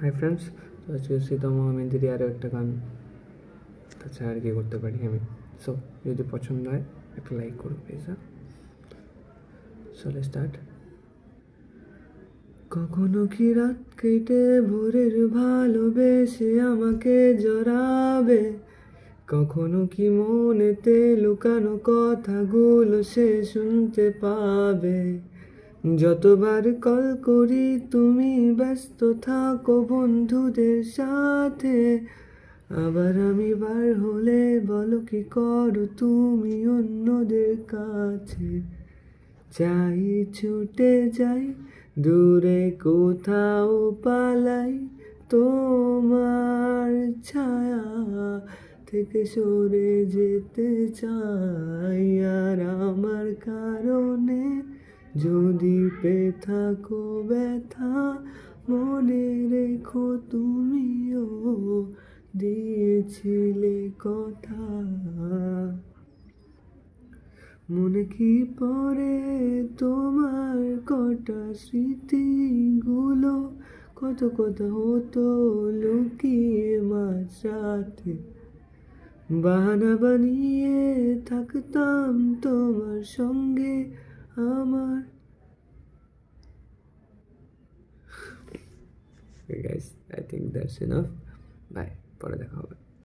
Hi friends, তো আজকে সীতম মেহেন্দির আরও একটা গান, তাছাড়া আর কি করতে পারি আমি। সো যদি পছন্দ হয় একটা লাইক করো প্লিজ। চলে স্টার্ট। কখনো কি রাত কেটে ভোরের ভালোবেসে আমাকে জড়াবে, কখনো কি মনেতে লুকানো কথাগুলো সে শুনতে পাবে। যতবার কল করি তুমি ব্যস্ত থাকো বন্ধুদের সাথে, আবার আমি বার হলে বলো কি করো তুমি অন্যদের কাছে। চাই ছুটে যাই দূরে কোথাও পালাই, তোমার ছায়া থেকে সরে যেতে চাই। আর আমার কারণে যদি পেয়ে থাকো ব্যথা, মনে রেখো তুমিও দিয়েছিলে কথা। মনে কি পড়ে তোমার কটা স্মৃতিগুলো, কত কথা হতো লুকিয়ে মাঝরাতে। বাহানা বানিয়ে থাকতাম তোমার সঙ্গে আমার। Guys, I think that's enough. Bye, পরে দেখা হবে।